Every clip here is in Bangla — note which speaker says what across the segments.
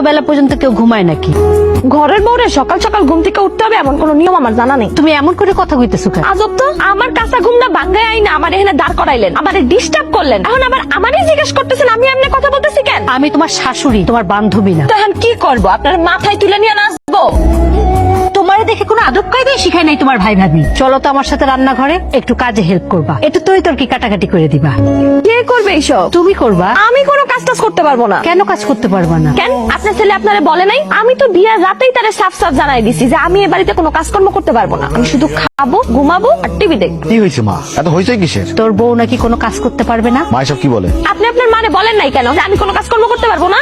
Speaker 1: বেলা পর্যন্ত কেউ ঘুমায় নাকি?
Speaker 2: ঘরের বউরে সকাল সকাল ঘুম থেকে উঠতে হবে এমন কোনো নিয়ম আমার জানা নেই।
Speaker 1: তুমি এমন করে কথা কইতেছো কেন?
Speaker 2: আজব তো, আমার কাঁচা ঘুমটা ভাঙ্গায় আইনা আমার এখানে দাঁড় করাইলেন, আমারে ডিস্টার্ব করলেন, এখন আবার আমারই জিজ্ঞেস করতেছেন আমি এমনি কথা বলতেছি কেন?
Speaker 1: আমি তোমার শাশুড়ি, তোমার বান্ধবী না।
Speaker 2: তো এখন কি করবো, আপনার মাথায় তুলে নিয়ে নাচবো?
Speaker 1: তোমারে দেখে কোনো আদব কায়দাই শিখায় নাই তোমার ভাই ভাবি। চলো তো আমার সাথে রান্নাঘরে, একটু কাজে হেল্প করবা, একটু তরি কাটাকাটি করে দিবা।
Speaker 2: কে করবে এইসব?
Speaker 1: তুমি করবা।
Speaker 2: আমি কোনো কাজ টাজ করতে পারবো না।
Speaker 1: কেন কাজ করতে পারবা না?
Speaker 2: কেন আপনার ছেলে আপনারা বলে নাই? আমি তো বিয়ার রাতেই তারে সাফ সাফ জানাই দিছি যে আমি এ বাড়িতে কোনো কাজকর্ম করতে পারবো না, আমি শুধু খাবো, ঘুমাবো আর টিভি দেখবো।
Speaker 3: কি হয়েছে মা, এত হয়েছে কিসের?
Speaker 1: তোর বউ নাকি কোনো কাজ করতে পারবে না?
Speaker 3: মা এসব কি বলে?
Speaker 2: আপনি আপনার মানে বলেন নাই কেন যে আমি কোনো কাজকর্ম করতে পারবো না?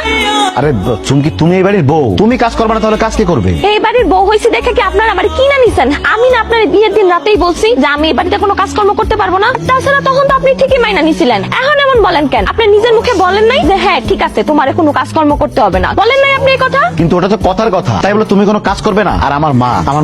Speaker 3: আরে চুমকি, তুমি এই বাড়ির বউ, তুমি কাজ করবে না তাহলে কাজ কে করবে?
Speaker 2: এই বাড়ির বউ হয়েছে দেখে কি আপনার আমার কিনা নিছেন? আমি না আপনার বিয়ের দিন রাতেই বলছি যে আমি এই বাড়িতে কোনো কাজকর্ম করতে পারবো না। তাছাড়া তখন তো আপনি ঠিকই মাইনা নিছিলেন, এখন এমন বলেন কেন? আপনি নিজের মুখে বলেন নাই যে হ্যাঁ ঠিক আছে তোমার কোনো কাজকর্ম করতে হবে না? বলেন নাই আপনি এই কথা?
Speaker 3: কিন্তু ওটা তো কথার কথা, তাই বলে তুমি কোনো কাজ করবে না? আর আমার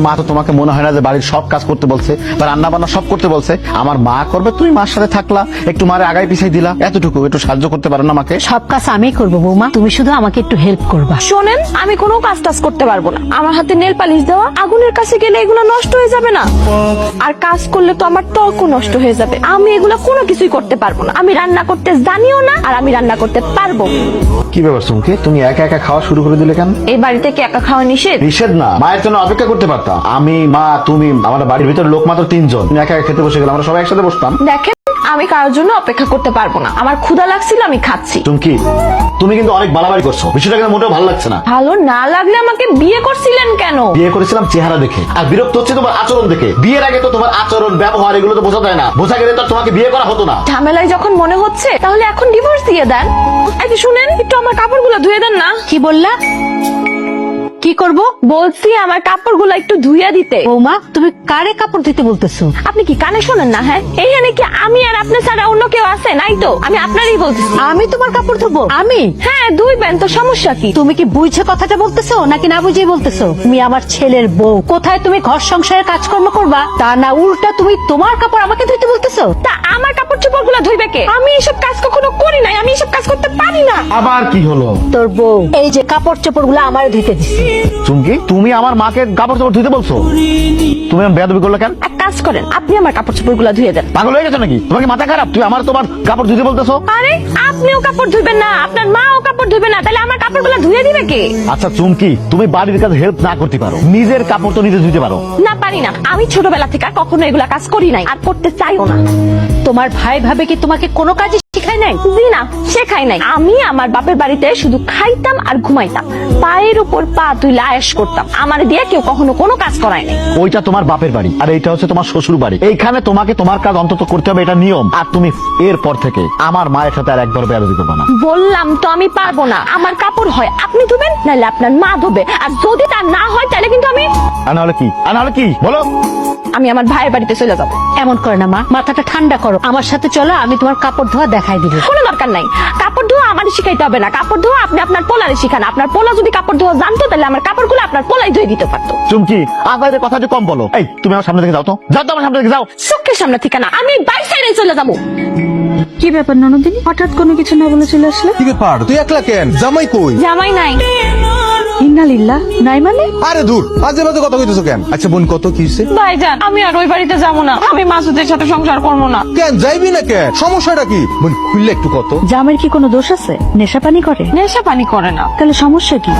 Speaker 3: মা তো তোমাকে মনে হয় না যে বাড়ির সব কাজ করতে বলছে বা রান্না বান্না সব করতে বলছে? আমার মা করবে, তুমি মার সাথে থাকলা, একটু মারে আগায় পিছাই দিলা, এতটুকু একটু সাহায্য করতে পারো না আমাকে?
Speaker 1: সব কাজ আমি করবো বৌমা, তুমি শুধু আমাকে একটু হেল্প করবা।
Speaker 2: শোনেন, আমি কোনো কাজ টাজ করতে পারবো না। আমার হাতে নেল পালিশ দেওয়া, আগুনের কাছে গেলে এগুলো নষ্ট হয়ে যাবে না? আর কাজ করলে তো আমার ত্বকও নষ্ট হয়ে যাবে। আমি এগুলো কোনো কিছুই করতে পারবো না। আমি রান্না করতে জানিও না, আর আমি রান্না করতে পারবো।
Speaker 3: কি ব্যাপার চুমকি, তুমি একা একা খাওয়া শুরু করে দিলে কেন?
Speaker 2: এই বাড়িতে কি একা খাওয়া নিষেধ?
Speaker 3: নিষেধ না, মায়ের জন্য অপেক্ষা করতে পারতাম। আমি, মা, তুমি, আমার বাড়ির ভিতরে লোক মাত্র 3 জন। তুমি একা একা খেতে বসে গেলে, আমরা সবাই একসাথে বসতাম।
Speaker 2: দেখেন, আমি কারোর জন্য অপেক্ষা করতে পারবো না। আমার ক্ষুধা লাগছিল, আমি খাচ্ছি।
Speaker 3: চুমকি, তুমি কিন্তু অনেক বাড়াবাড়ি করছো, বিষয়টা কিন্তু মোটেও ভালো লাগছে না।
Speaker 2: ভালো না লাগলে আমাকে বিয়ে করছিলেন কেন?
Speaker 3: বিয়ে করেছিলাম চেহারা দেখে, আর বিরক্ত হচ্ছে তোমার আচরণ দেখে। বিয়ের আগে তো তোমার আচরণ ব্যবহার এগুলো তো বোঝা যায় না, বোঝা গেলে তো তোমাকে বিয়ে করা হতো না।
Speaker 2: ঝামেলায় যখন মনে হচ্ছে তাহলে এখন ডিভোর্স দিয়ে দেন। এই যে শুনেন, একটু আমার কাপড়গুলো ধুয়ে দেন না।
Speaker 1: কি বললা? কি করব?
Speaker 2: বলছি আমার কাপড়গুলো একটু ধুইয়া দিতে।
Speaker 1: বৌমা, তুমি কারে কাপড় দিতে বলতেছো?
Speaker 2: আপনি কি কানে শোনেন না? হ্যাঁ, এইখানে কি আমি আর আপনি ছাড়া অন্য কেউ আছে? নাই তো, আমি আপনারই বলতেছি।
Speaker 1: আমি তোমার কাপড় ধোবো? আমি?
Speaker 2: হ্যাঁ, ধুইবেন তো, সমস্যা কি?
Speaker 1: তুমি কি বুঝে কথাটা বলতেছো নাকি না বুঝে বলতেছো? তুমি আমার ছেলের বউ, কোথায় তুমি ঘর সংসারের কাজকর্ম করবা তা না উল্টা তুমি তোমার কাপড় আমাকে ধুইতে বলতেছো?
Speaker 2: তা আমার কাপড় চোপড় গুলো ধুইবে কে? আমি এসব কাজ কখনো করি নাই, আমি এসব কাজ করতে পারি না।
Speaker 3: আবার কি হলো?
Speaker 1: তোর বউ এই যে কাপড় চোপড় গুলো আমার ধুইতে দিচ্ছে।
Speaker 3: চুমকি, তুমি আমার মাকে কাপড় চোপড় ধুতে বলছো? তুমি বেয়াদবি করলে কেন?
Speaker 2: এক কাজ করেন, আপনি আমার কাপড় চোপড় গুলো ধুয়ে দেন।
Speaker 3: পাগল হয়ে গেছো নাকি? তোমাকে মাথা খারাপ? তুমি তোমার কাপড় ধুতে বলতেছো?
Speaker 2: আরে আপনিও কাপড় ধুইবেন না, আপনার মাও কাপড় ধুইবে না, তাহলে আমার কাপড় গুলো ধুয়ে দিবে কে?
Speaker 3: আচ্ছা চুমকি, তুমি বাড়ির কাজ হেল্প না করতে পারো, নিজের কাপড় তো নিজে ধুতে পারো।
Speaker 2: না, পারি না। আমি ছোটবেলা থেকে কখনো এগুলা কাজ করি নাই, আর করতে চাইও না।
Speaker 1: তোমার ভাই ভাবে কি তোমাকে কোনো কাজই শিখায় নাই?
Speaker 2: জি না, শেখাই নাই। আমি আমার বাপের বাড়িতে শুধু খাইতাম আর ঘুমাইতাম, পায়ের উপর পা তুলে আয়েশ করতাম। আমার দিয়ে কেউ কখনো কোনো কাজ করায় নাই।
Speaker 3: ওইটা তোমার বাপের বাড়ি, আর এইটা হচ্ছে তোমার শ্বশুর বাড়ি। এইখানে তোমাকে তোমার কাজ অন্তত করতে হবে, এটা নিয়ম। আর তুমি এরপর থেকে আমার মায়ের সাথে আর একবার বেয়াদবি করবে না।
Speaker 2: বললাম তো আমি পারবো না। আমার কাপড় হয় আপনি ধুবেন, নাহলে আপনার মা ধোবে। আর যদি তা না হয় তাহলে কিন্তু
Speaker 3: আর নাহলে কি? আর নাহলে কি বলো?
Speaker 2: আমি আমার ভাইয়ের বাড়িতে চলে যাবো।
Speaker 1: এমন করে না মা, মাথাটা ঠান্ডা করো, আমার সাথে চলো, আমি তোমার কাপড় ধোয়া দেখাই দিব।
Speaker 2: কোনো দরকার নাই, কাপড় ধোয়া আমারই শিখাইতে হবে না। কাপড় ধোয়া আপনি আপনার পোলারে শিখান। আপনার পোলা যদি কাপড় ধোয়া জানতো তাহলে আমার কাপড়গুলো আপনার পোলাই ধুয়ে দিতে পারতো।
Speaker 3: চুমকি, আপনাদের কথা একটু কম বলো। এই তুমি আমার সামনে থেকে যাও তো, যাও তো আমার সামনে থেকে যাও।
Speaker 2: চোখের সামনে থেকে না, আমি বাইরে সাইডে চলে যাবো।
Speaker 4: কি ব্যাপার ননদিনী, হঠাৎ কোনো কিছু না বলে চলে আসলে?
Speaker 5: কি ব্যাপার, তুই একলা কেন? জামাই কই?
Speaker 2: জামাই নাই।
Speaker 4: ইন্নালিল্লাহ, নাই মানে?
Speaker 5: আরে দূর, আজে বাজে কথা কইতেছো কেন? আচ্ছা বোন, কত কি হইছে?
Speaker 2: ভাইজান, আমি আর ওই বাড়িতে যাবো না। আমি মাসুদের সাথে সংসার করবো না।
Speaker 5: কেন যাইবি না কেন? সমস্যাটা কি বোন, খুললে একটু কত।
Speaker 4: জামের কি কোনো দোষ আছে? নেশা পানি করে?
Speaker 2: নেশা পানি করে না।
Speaker 4: তাহলে সমস্যা কি?